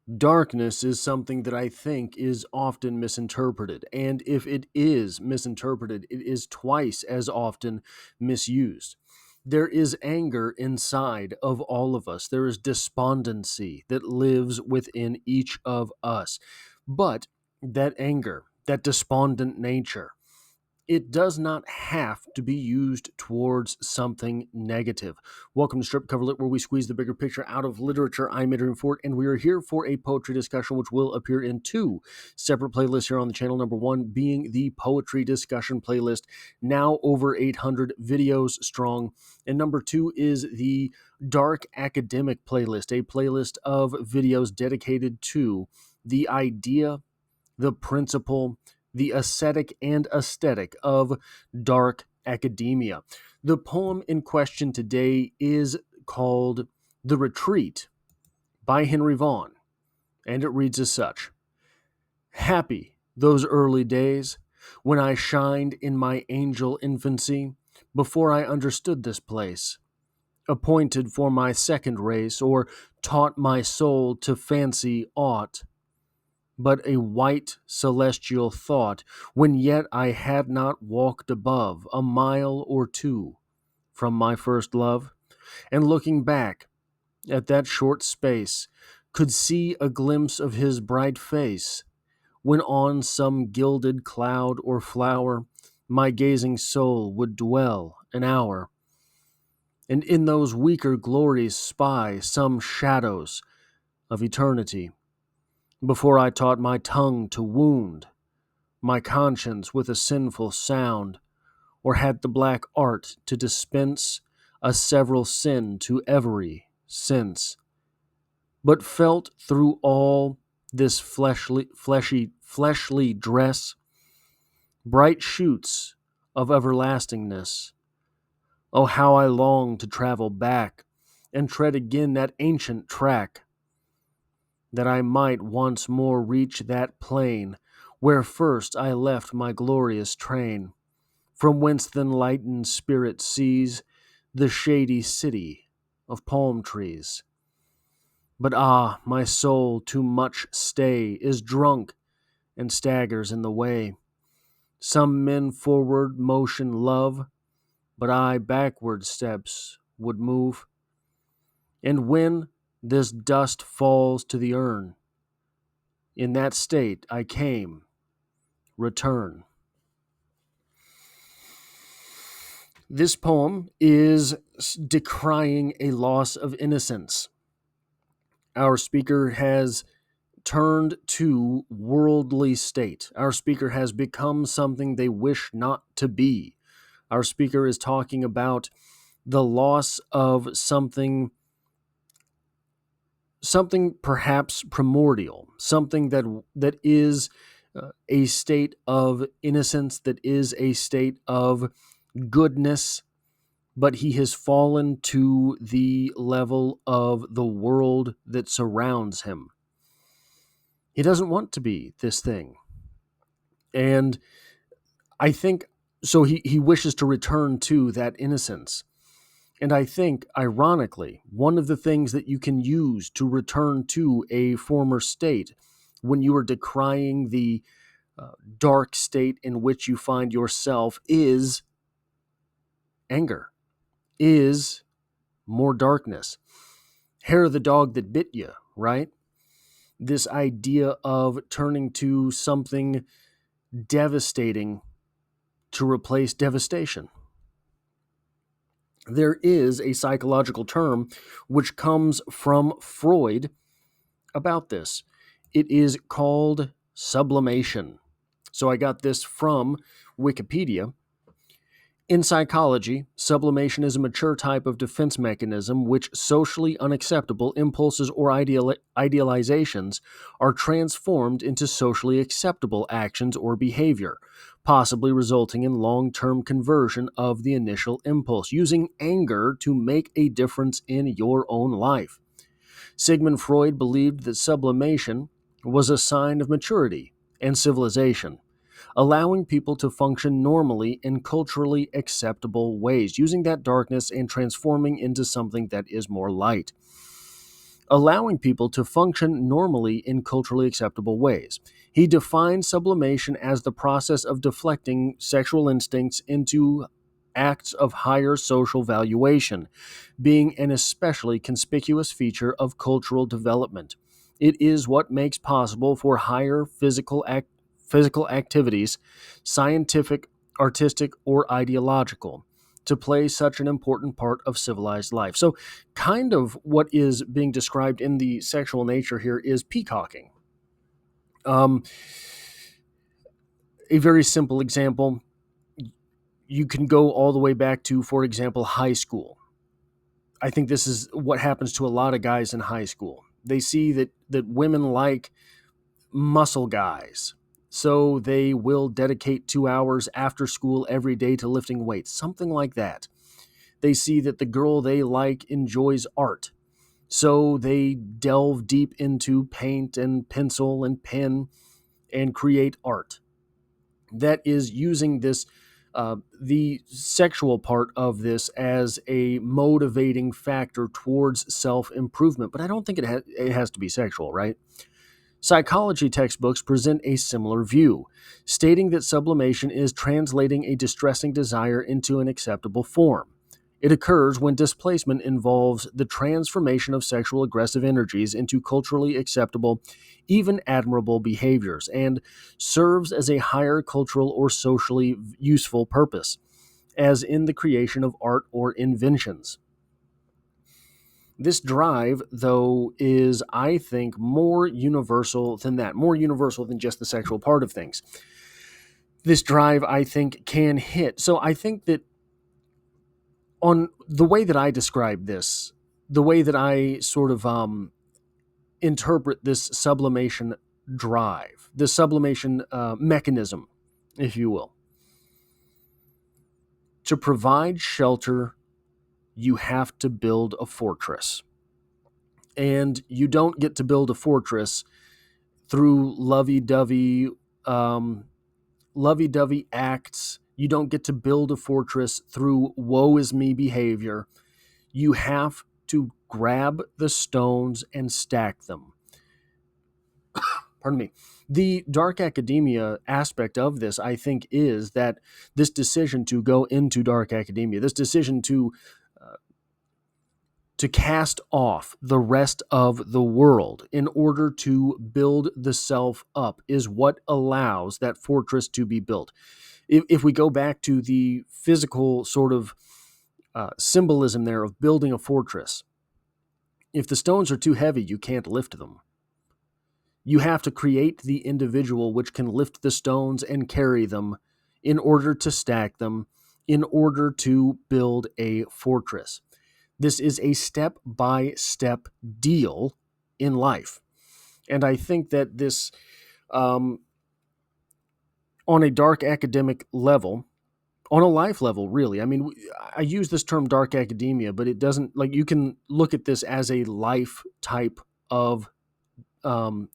Darkness is something that I think is often misinterpreted, and if it is misinterpreted, it is twice as often misused. There is anger inside of all of us. There is despondency that lives within each of us. But that anger, that despondent nature, it does not have to be used towards something negative. Welcome to Strip Cover Lit, where we squeeze the bigger picture out of literature. I'm Adrian Fort, and we are here for a poetry discussion, which will appear in two separate playlists here on the channel. Number one being the poetry discussion playlist, now over 800 videos strong. And number two is the dark academic playlist, a playlist of videos dedicated to the idea, the principle, the ascetic and aesthetic of dark academia. The poem in question today is called The Retreat by Henry Vaughan, and it reads as such. Happy those early days when I shined in my angel infancy, before I understood this place, appointed for my second race, or taught my soul to fancy aught but a white celestial thought, when yet I had not walked above a mile or two from my first love, and looking back at that short space, could see a glimpse of his bright face, when on some gilded cloud or flower my gazing soul would dwell an hour, and in those weaker glories spy some shadows of eternity, before I taught my tongue to wound my conscience with a sinful sound, or had the black art to dispense a several sin to every sense, but felt through all this fleshly dress bright shoots of everlastingness. Oh, how I long to travel back and tread again that ancient track, that I might once more reach that plain where first I left my glorious train, from whence the enlightened spirit sees the shady city of palm trees. But ah, my soul too much stay is drunk and staggers in the way. Some men forward motion love, but I backward steps would move. And when this dust falls to the urn, in that state I came, return. This poem is decrying a loss of innocence. Our speaker has turned to worldly state. Our speaker has become something they wish not to be. Our speaker is talking about the loss of something perhaps primordial, something that is a state of innocence, that is a state of goodness, but he has fallen to the level of the world that surrounds him. He doesn't want to be this thing. And I think so he wishes to return to that innocence. And I think, ironically, one of the things that you can use to return to a former state when you are decrying the dark state in which you find yourself is anger, is more darkness. Hair of the dog that bit you, right? This idea of turning to something devastating to replace devastation. There is a psychological term which comes from Freud about this. It is called sublimation. So I got this from Wikipedia. In psychology, sublimation is a mature type of defense mechanism which socially unacceptable impulses or idealizations are transformed into socially acceptable actions or behavior, possibly resulting in long-term conversion of the initial impulse, using anger to make a difference in your own life. Sigmund Freud believed that sublimation was a sign of maturity and civilization, allowing people to function normally in culturally acceptable ways, using that darkness and transforming into something that is more light. allowing people to function normally in culturally acceptable ways. He defines sublimation as the process of deflecting sexual instincts into acts of higher social valuation, being an especially conspicuous feature of cultural development. It is what makes possible for higher physical activities, scientific, artistic, or ideological, to play such an important part of civilized life. So, kind of what is being described in the sexual nature here is peacocking. Um, a very simple example, you can go all the way back to, for example, high school. I think this is what happens to a lot of guys in high school. They see that women like muscle guys, so they will dedicate 2 hours after school every day to lifting weights, something like that. They see that the girl they like enjoys art, so they delve deep into paint and pencil and pen and create art. That is using this, the sexual part of this as a motivating factor towards self improvement. But I don't think it has to be sexual, right? Psychology textbooks present a similar view, stating that sublimation is translating a distressing desire into an acceptable form. It occurs when displacement involves the transformation of sexual aggressive energies into culturally acceptable, even admirable behaviors, and serves as a higher cultural or socially useful purpose, as in the creation of art or inventions. This drive, though, is, I think, more universal than that, more universal than just the sexual part of things. This drive, I think, can hit. So I think that on the way that I describe this, the way that I sort of interpret this sublimation drive, this sublimation mechanism, if you will, to provide shelter, you have to build a fortress. And you don't get to build a fortress through um, lovey-dovey acts. You don't get to build a fortress through woe is me behavior. You have to grab the stones and stack them. Pardon me. The dark academia aspect of this, I think, is that this decision to go into dark academia, this decision uh, to cast off the rest of the world in order to build the self up, is what allows that fortress to be built. If we go back to the physical sort of symbolism there of building a fortress, if the stones are too heavy, you can't lift them. You have to create the individual which can lift the stones and carry them in order to stack them, in order to build a fortress. This is a step by step deal in life. And I think that this, um, on a dark academic level, on a life level, really, I mean, I use this term dark academia, but it doesn't, like, you can look at this as a life type of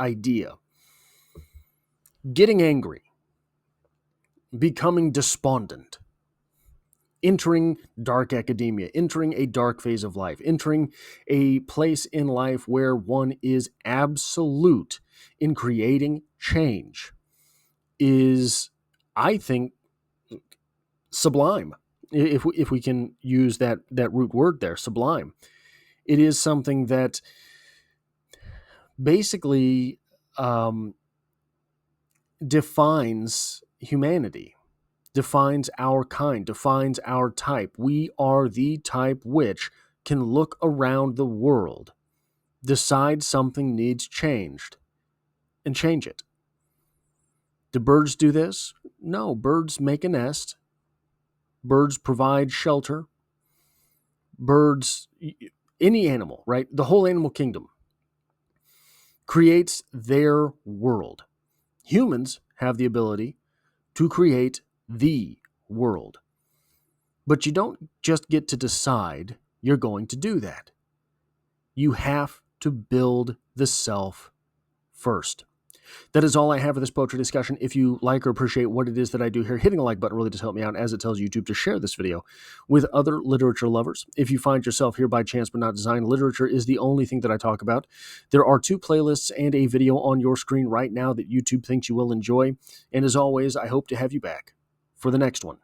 idea. Getting angry, becoming despondent, entering dark academia, entering a dark phase of life, entering a place in life where one is absolute in creating change is, I think, sublime. If we can use that root word there, sublime. It is something that basically um, defines humanity, defines our kind, defines our type. We are the type which can look around the world, decide something needs changed, and change it. Do birds do this? No, birds make a nest. Birds provide shelter. Birds, any animal, right? The whole animal kingdom creates their world. Humans have the ability to create the world. But you don't just get to decide you're going to do that. You have to build the self first. That is all I have for this poetry discussion. If you like or appreciate what it is that I do here, hitting the like button really does help me out, as it tells YouTube to share this video with other literature lovers. If you find yourself here by chance but not design, literature is the only thing that I talk about. There are 2 playlists and a video on your screen right now that YouTube thinks you will enjoy. And as always, I hope to have you back for the next one.